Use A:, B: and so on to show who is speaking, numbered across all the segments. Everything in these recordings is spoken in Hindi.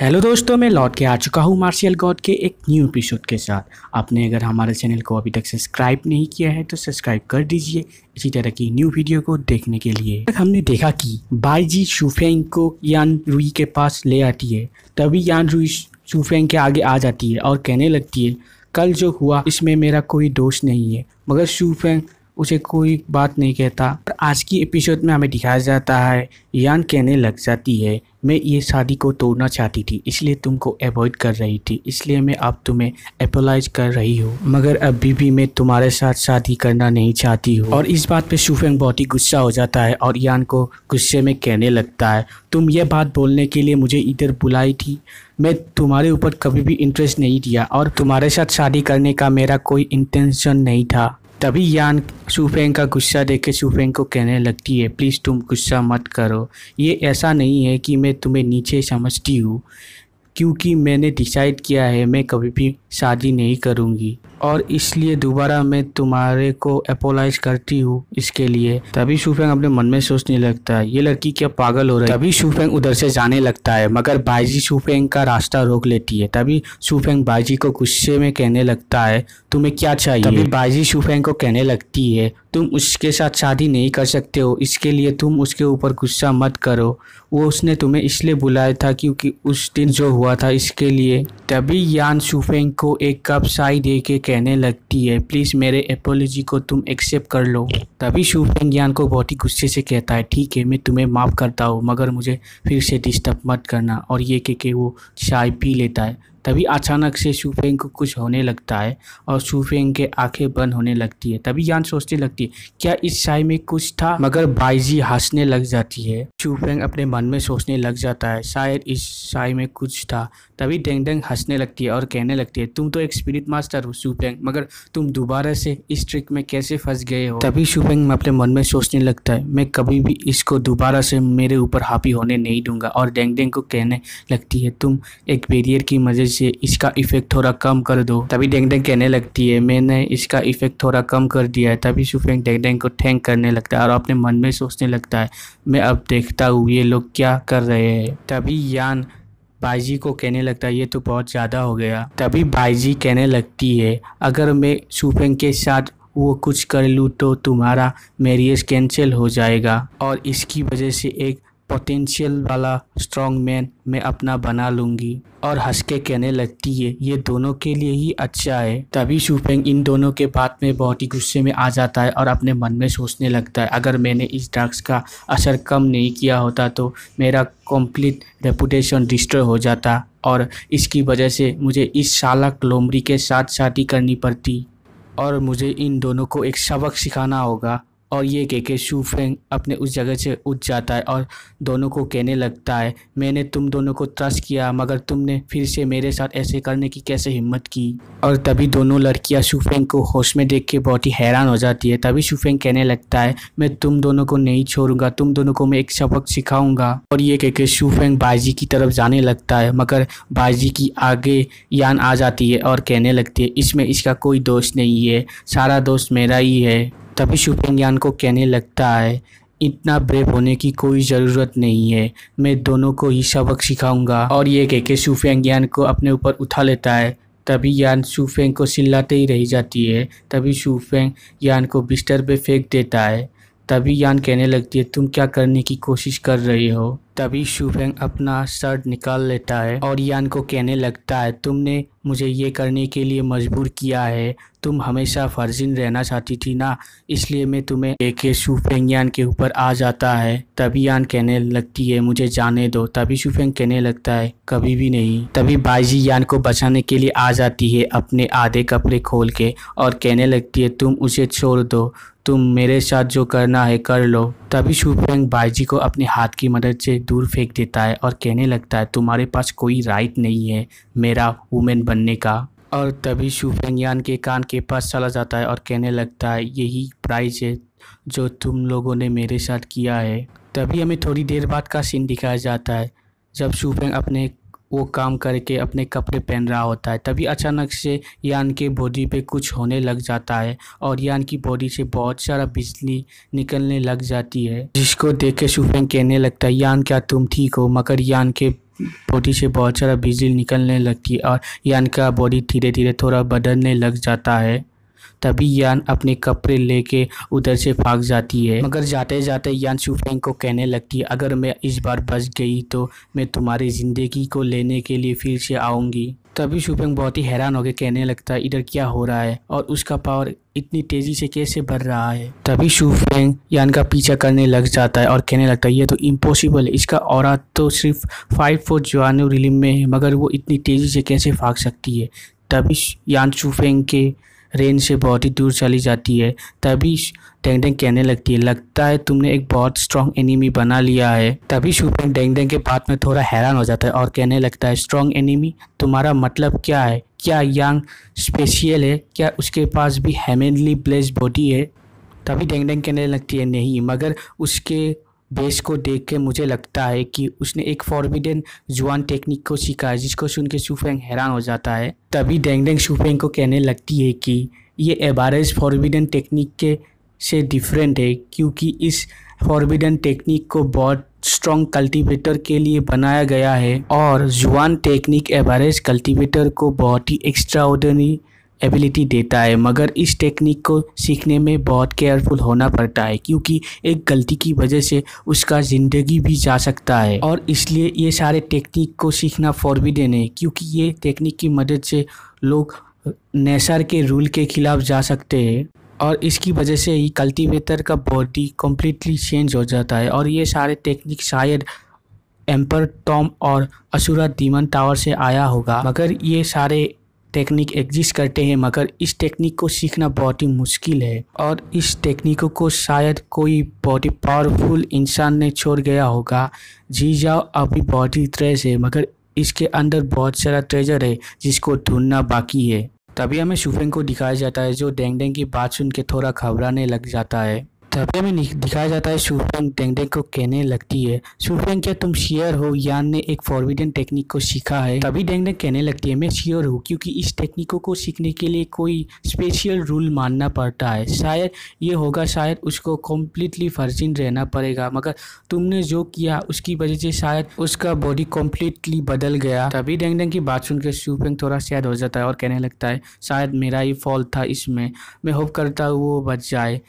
A: हेलो दोस्तों, मैं लौट के आ चुका हूँ मार्शियल गॉड के एक न्यू एपिसोड के साथ। आपने अगर हमारे चैनल को अभी तक सब्सक्राइब नहीं किया है तो सब्सक्राइब कर दीजिए इसी तरह की न्यू वीडियो को देखने के लिए। हमने देखा कि बाईजी शूफेंग को यान रुई के पास ले आती है, तभी यान रुई शूफेंग के आगे आ जाती है और कहने लगती है कल जो हुआ इसमें मेरा कोई दोष नहीं है, मगर शूफेंग उसे कोई बात नहीं कहता। और आज की एपिसोड में हमें दिखाया जाता है यान कहने लग जाती है मैं ये शादी को तोड़ना चाहती थी, इसलिए तुमको अवॉइड कर रही थी, इसलिए मैं अब तुम्हें अपोलाइज कर रही हूँ, मगर अभी भी मैं तुम्हारे साथ शादी करना नहीं चाहती हूँ। और इस बात पे शूफेंग बहुत ही गुस्सा हो जाता है और यान को गुस्से में कहने लगता है तुम ये बात बोलने के लिए मुझे इधर बुलाई थी, मैं तुम्हारे ऊपर कभी भी इंटरेस्ट नहीं दिया और तुम्हारे साथ शादी करने का मेरा कोई इंटेंशन नहीं था। तभी यान शूफेंग का गुस्सा देख के शूफेंग को कहने लगती है प्लीज़ तुम गुस्सा मत करो, ये ऐसा नहीं है कि मैं तुम्हें नीचे समझती हूँ, क्योंकि मैंने डिसाइड किया है मैं कभी भी शादी नहीं करूँगी और इसलिए दोबारा मैं तुम्हारे को अपोलाइज करती हूँ इसके लिए। तभी शूफेंग अपने मन में सोचने लगता है ये लड़की क्या पागल हो रही है। तभी शूफेंग उधर से जाने लगता है मगर बाईजी शूफेंग का रास्ता रोक लेती है। तभी शूफेंग बाईजी को गुस्से में कहने लगता है तुम्हें क्या चाहिए। तभी बाईजी शूफेंग को कहने लगती है तुम उसके साथ शादी नहीं कर सकते हो, इसके लिए तुम उसके ऊपर गुस्सा मत करो, वो उसने तुम्हें इसलिए बुलाया था क्योंकि उस दिन जो हुआ था इसके लिए। तभी यान शूफेंग को एक कप चाय दे के कहने लगती है प्लीज़ मेरे एपोलॉजी को तुम एक्सेप्ट कर लो। तभी शूफेंग यान को बहुत ही गुस्से से कहता है ठीक है मैं तुम्हें माफ़ करता हूँ, मगर मुझे फिर से डिस्टर्ब मत करना, और ये कह के वो चाय पी लेता है। तभी अचानक से शूफेंग को कुछ होने लगता है और शूफेंग के आंखें बंद होने लगती है। तभी यान सोचने लगती है क्या इस चाय में कुछ था, मगर बाईजी हंसने लग जाती है। शूफेंग अपने मन में सोचने लग जाता है शायद इस चाय में कुछ था। तभी डेंग डेंग हंसने लगती है और कहने लगती है तुम तो एक स्पिरिट मास्टर हो शूफेंग, मगर तुम दोबारा से इस ट्रिक में कैसे फंस गए हो। तभी शूफेंग अपने मन में सोचने लगता है मैं कभी भी इसको दोबारा से मेरे ऊपर हावी होने नहीं दूंगा, और डेंग डेंग को कहने लगती है तुम एक बैरियर की मदद से इसका इफेक्ट थोड़ा कम कर दो। तभी डेंग डेंग कहने लगती है मैंने इसका इफेक्ट थोड़ा कम कर दिया है। तभी शूफेंग डेंग डेंग को थैंक करने लगता है और अपने मन में सोचने लगता है मैं अब देखता हूँ ये लोग क्या कर रहे हैं। तभी यान बाईजी को कहने लगता है ये तो बहुत ज़्यादा हो गया। तभी बाईजी कहने लगती है अगर मैं शूफेंग के साथ वो कुछ कर लूँ तो तुम्हारा मैरिज कैंसिल हो जाएगा और इसकी वजह से एक पोटेंशियल वाला स्ट्रॉन्ग मैन मैं अपना बना लूँगी। और हंस के कहने लगती है ये दोनों के लिए ही अच्छा है। तभी शूफेंग इन दोनों के बात में बहुत ही गुस्से में आ जाता है और अपने मन में सोचने लगता है अगर मैंने इस ड्रग्स का असर कम नहीं किया होता तो मेरा कंप्लीट रेपुटेशन डिस्ट्रॉय हो जाता और इसकी वजह से मुझे इस शालक लोमड़ी के साथ शादी करनी पड़ती और मुझे इन दोनों को एक सबक सिखाना होगा। और ये कह के शूफेंग अपने उस जगह से उठ जाता है और दोनों को कहने लगता है मैंने तुम दोनों को ट्रस्ट किया, मगर तुमने फिर से मेरे साथ ऐसे करने की कैसे हिम्मत की। और तभी दोनों लड़कियां शूफेंग को होश में देख के बहुत ही हैरान हो जाती है। तभी शूफेंग कहने लगता है मैं तुम दोनों को नहीं छोड़ूंगा, तुम दोनों को मैं एक सबक सिखाऊंगा। और ये कह के शूफेंग बाईजी की तरफ जाने लगता है, मगर बाईजी की आगे यान आ जाती है और कहने लगती है इसमें इसका कोई दोष नहीं है, सारा दोष मेरा ही है। तभी शूफेंग यान को कहने लगता है इतना ब्रेव होने की कोई ज़रूरत नहीं है, मैं दोनों को ही सबक सिखाऊंगा। और ये कह के शूफेंग यान को अपने ऊपर उठा लेता है। तभी यान शूफेंग को चिल्लाते ही रह जाती है। तभी शूफेंग यान को बिस्तर पे फेंक देता है। तभी यान कहने लगती है तुम क्या करने की कोशिश कर रही हो। तभी शूफेंग अपना शर्ट निकाल लेता है और यान को कहने लगता है तुमने मुझे ये करने के लिए मजबूर किया है, तुम हमेशा वर्जिन रहना चाहती थी ना, इसलिए मैं तुम्हें देखे शूफेंग यान के ऊपर आ जाता है। तभी यान कहने लगती है मुझे जाने दो। तभी शूफेंग कहने लगता है कभी भी नहीं। तभी बाईजी यान को बचाने के लिए आ जाती है अपने आधे कपड़े खोल के और कहने लगती है तुम उसे छोड़ दो, तुम मेरे साथ जो करना है कर लो। तभी शूफेंग बाईजी को अपने हाथ की मदद से दूर फेंक देता है और कहने लगता है तुम्हारे पास कोई राइट नहीं है मेरा वुमेन बनने का। और तभी शूफेंग यान के कान के पास चला जाता है और कहने लगता है यही प्राइस है जो तुम लोगों ने मेरे साथ किया है। तभी हमें थोड़ी देर बाद का सीन दिखाया जाता है जब शूफेंग अपने वो काम करके अपने कपड़े पहन रहा होता है। तभी अचानक से यान के बॉडी पे कुछ होने लग जाता है और यान की बॉडी से बहुत सारा बिजली निकलने लग जाती है, जिसको देख के शूफेंग कहने लगता है यान क्या तुम ठीक हो, मगर यान के बॉडी से बहुत सारा बिजली निकलने लगती है और यान का बॉडी धीरे धीरे थोड़ा बदलने लग जाता है। तभी यान अपने कपड़े लेके उधर से भाग जाती है, मगर जाते जाते यान शूफेंग को कहने लगती है, अगर मैं इस बार बच गई तो मैं तुम्हारी ज़िंदगी को लेने के लिए फिर से आऊँगी। तभी शूफेंग बहुत ही हैरान होकर कहने लगता है, इधर क्या हो रहा है और उसका पावर इतनी तेज़ी से कैसे बढ़ रहा है। तभी शूफेंग यान का पीछा करने लग जाता है और कहने लगता है, ये तो इम्पॉसिबल है, इसका ऑरा तो सिर्फ 5 फुट ज्वानो रिलिम में है, मगर वो इतनी तेज़ी से कैसे भाग सकती है। तभी यान शूफेंग के रेंज से बहुत ही दूर चली जाती है। तभी डेंगडेंग कहने लगती है, लगता है तुमने एक बहुत स्ट्रॉन्ग एनिमी बना लिया है। तभी शूफेंग डेंगडेंग के बात में थोड़ा हैरान हो जाता है और कहने लगता है, स्ट्रॉन्ग एनिमी, तुम्हारा मतलब क्या है? क्या यांग स्पेशल है? क्या उसके पास भी हेवनली ब्लेस्ड बॉडी है? तभी डेंगडेंग कहने लगती है, नहीं, मगर उसके बेस को देख के मुझे लगता है कि उसने एक फॉरबिडन जुआन टेक्निक को सीखा है, जिसको सुन के शूफेंग हैरान हो जाता है। तभी डेंगडेंग शूफेंग को कहने लगती है कि ये एवरेज फॉरबिडन टेक्निक के से डिफरेंट है, क्योंकि इस फॉरबिडन टेक्निक को बहुत स्ट्रॉन्ग कल्टीवेटर के लिए बनाया गया है और जुआन टेक्निक एवरेज कल्टीवेटर को बहुत ही एक्स्ट्राऑर्डिनरी एबिलिटी देता है, मगर इस टेक्निक को सीखने में बहुत केयरफुल होना पड़ता है, क्योंकि एक गलती की वजह से उसका ज़िंदगी भी जा सकता है और इसलिए ये सारे टेक्निक को सीखना फॉरबिडन है, क्योंकि ये टेक्निक की मदद से लोग नेचर के रूल के खिलाफ जा सकते हैं और इसकी वजह से ही कल्टीवेटर का बॉडी कम्प्लीटली चेंज हो जाता है। और ये सारे टेक्निक शायद एम्पर टॉम और असुरा डीमन टावर से आया होगा, मगर ये सारे टेक्निक एग्जिस्ट करते हैं, मगर इस टेक्निक को सीखना बहुत ही मुश्किल है और इस टेक्निकों को शायद कोई बहुत ही पावरफुल इंसान ने छोड़ गया होगा। जी जाओ अभी बहुत ही ट्रेस है, मगर इसके अंदर बहुत सारा ट्रेजर है जिसको ढूंढना बाकी है। तभी हमें शूफेंग को दिखाया जाता है, जो डेंगडेंग की बात सुन के थोड़ा घबराने लग जाता है। तभी हमें दिखाया जाता है शूफेंग डेंगडेंग को कहने लगती है, शूफेंग, क्या तुम श्योर हो यान ने एक फॉरबिडन टेक्निक को सीखा है? तभी डेंगडेंग कहने लगती है, मैं श्योर हूँ, क्योंकि इस टेक्निकों को सीखने के लिए कोई स्पेशल रूल मानना पड़ता है। शायद ये होगा, शायद उसको कम्प्लीटली वर्जिन रहना पड़ेगा, मगर तुमने जो किया उसकी वजह से शायद उसका बॉडी कम्प्लीटली बदल गया। तभी डेंगडेंग की बात सुनकर शूफेंग थोड़ा सैड हो जाता है और कहने लगता है, शायद मेरा ही फॉल्ट था इसमें, मैं होप करता हूँ वो बच जाए।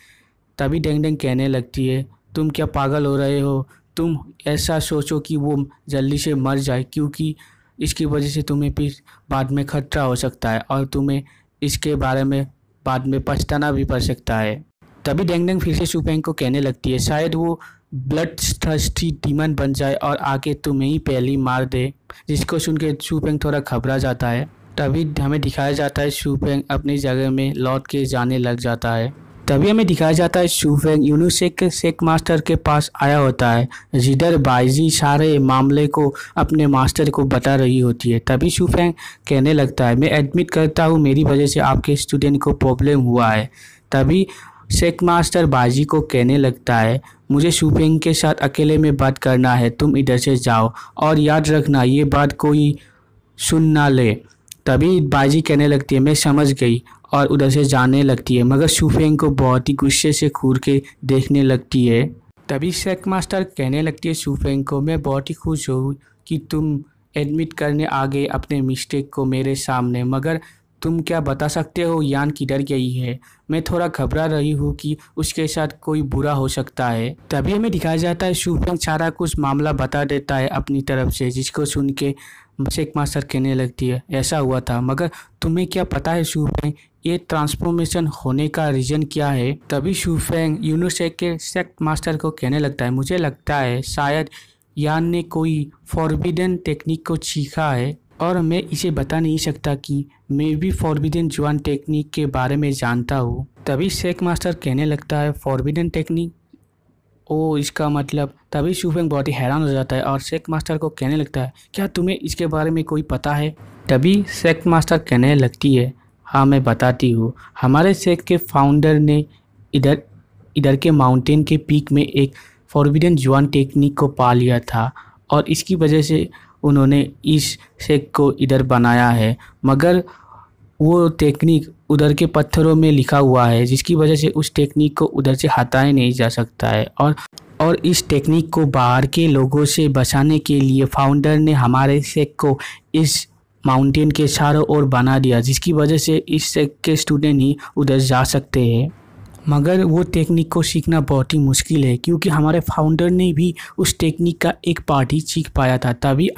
A: तभी डेंगडेंग कहने लगती है, तुम क्या पागल हो रहे हो? तुम ऐसा सोचो कि वो जल्दी से मर जाए, क्योंकि इसकी वजह से तुम्हें फिर बाद में खतरा हो सकता है और तुम्हें इसके बारे में बाद में पछताना भी पड़ सकता है। तभी डेंगडेंग फिर से शूफेंग को कहने लगती है, शायद वो ब्लड थर्स्टी डीमन बन जाए और आके तुम्हें ही पहली मार दे, जिसको सुन के शूफेंग थोड़ा घबरा जाता है। तभी हमें दिखाया जाता है शूफेंग अपनी जगह में लौट के जाने लग जाता है। तभी हमें दिखाया जाता है शूफेंग यूनिसेक के सेक मास्टर के पास आया होता है, जिधर बाइजी सारे मामले को अपने मास्टर को बता रही होती है। तभी शूफेंग कहने लगता है, मैं एडमिट करता हूँ मेरी वजह से आपके स्टूडेंट को प्रॉब्लम हुआ है। तभी सेक मास्टर बाइजी को कहने लगता है, मुझे शूफेंग के साथ अकेले में बात करना है, तुम इधर से जाओ और याद रखना ये बात कोई सुन ना ले। तभी बाइजी कहने लगती है, मैं समझ गई, और उधर से जाने लगती है, मगर शूफेंग को बहुत ही गुस्से से घूर के देखने लगती है। तभी सेक मास्टर कहने लगती है शूफेंग को, मैं बहुत ही खुश हूँ कि तुम एडमिट करने आ गए अपने मिस्टेक को मेरे सामने, मगर तुम क्या बता सकते हो यान किधर गई है? मैं थोड़ा घबरा रही हूँ कि उसके साथ कोई बुरा हो सकता है। तभी हमें दिखाया जाता है शूफेंग सारा कुछ मामला बता देता है अपनी तरफ से, जिसको सुन के सेक मास्टर कहने लगती है, ऐसा हुआ था, मगर तुम्हें क्या पता है शूफेंग ये ट्रांसफॉर्मेशन होने का रीज़न क्या है? तभी शूफेंग यूनिसेक के सेक मास्टर को कहने लगता है, मुझे लगता है शायद यान ने कोई फॉरबिडन टेक्निक को सीखा है और मैं इसे बता नहीं सकता कि मैं भी फॉरबिडन जुआन टेक्निक के बारे में जानता हूँ। तभी सेक मास्टर कहने लगता है, फॉरबिडन टेक्निक, ओ इसका मतलब। तभी शूफेंग बहुत ही हैरान हो जाता है और सेक मास्टर को कहने लगता है, क्या तुम्हें इसके बारे में कोई पता है? तभी सेक मास्टर कहने लगती है, हाँ मैं बताती हूँ, हमारे सेक के फाउंडर ने इधर के माउंटेन के पीक में एक फॉरबिडन जुआन टेक्निक को पा लिया था और इसकी वजह से उन्होंने इस सेक को इधर बनाया है, मगर वो टेक्निक उधर के पत्थरों में लिखा हुआ है, जिसकी वजह से उस टेक्निक को उधर से हटाया नहीं जा सकता है और इस टेक्निक को बाहर के लोगों से बचाने के लिए फाउंडर ने हमारे सेक्ट को इस माउंटेन के चारों ओर बना दिया, जिसकी वजह से इस सेक्ट के स्टूडेंट ही उधर जा सकते हैं। मगर वो टेक्निक को सीखना बहुत ही मुश्किल है, क्योंकि हमारे फाउंडर ने भी उस टेक्निक का एक पार्ट ही सीख पाया था। तभी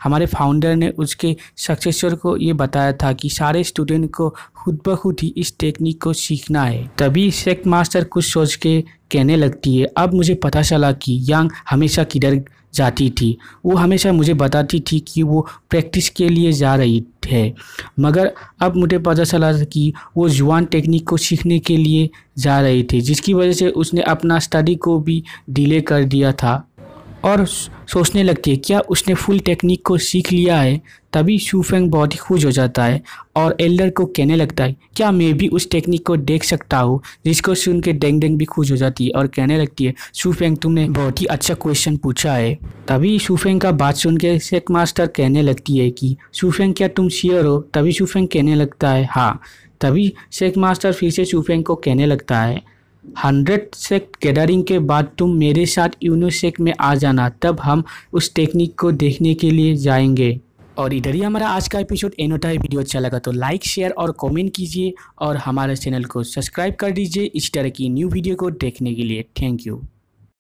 A: हमारे फाउंडर ने उसके सक्सेसर को ये बताया था कि सारे स्टूडेंट को खुद ब खुद ही इस टेक्निक को सीखना है। तभी सेक्ट मास्टर कुछ सोच के कहने लगती है, अब मुझे पता चला कि यांग हमेशा किधर जाती थी। वो हमेशा मुझे बताती थी कि वो प्रैक्टिस के लिए जा रही है, मगर अब मुझे पता चला कि वो जुआन टेक्निक को सीखने के लिए जा रही थी, जिसकी वजह से उसने अपना स्टडी को भी डिले कर दिया था। और सोचने लगती है क्या उसने फुल टेक्निक को सीख लिया है। तभी शूफेंग बहुत ही खुश हो जाता है और एल्डर को कहने लगता है क्या मैं भी उस टेक्निक को देख सकता हूँ, जिसको सुन के डेंग डेंग भी खुश हो जाती है और कहने लगती है शूफेंग तुमने बहुत ही अच्छा क्वेश्चन पूछा है। तभी शूफेंग का बात सुन के सेक्ट मास्टर कहने लगती है कि शूफेंग क्या तुम श्योर हो। तभी शूफेंग कहने लगता है हाँ। तभी सेक्ट मास्टर फिर से शूफेंग को कहने लगता है 100 सेक्ट गैदरिंग के बाद तुम मेरे साथ यूनिसेक में आ जाना, तब हम उस टेक्निक को देखने के लिए जाएंगे। और इधर ही हमारा आज का एपिसोड एंड होता है। वीडियो अच्छा लगा तो लाइक शेयर और कमेंट कीजिए और हमारे चैनल को सब्सक्राइब कर दीजिए इस तरह की न्यू वीडियो को देखने के लिए। Thank you.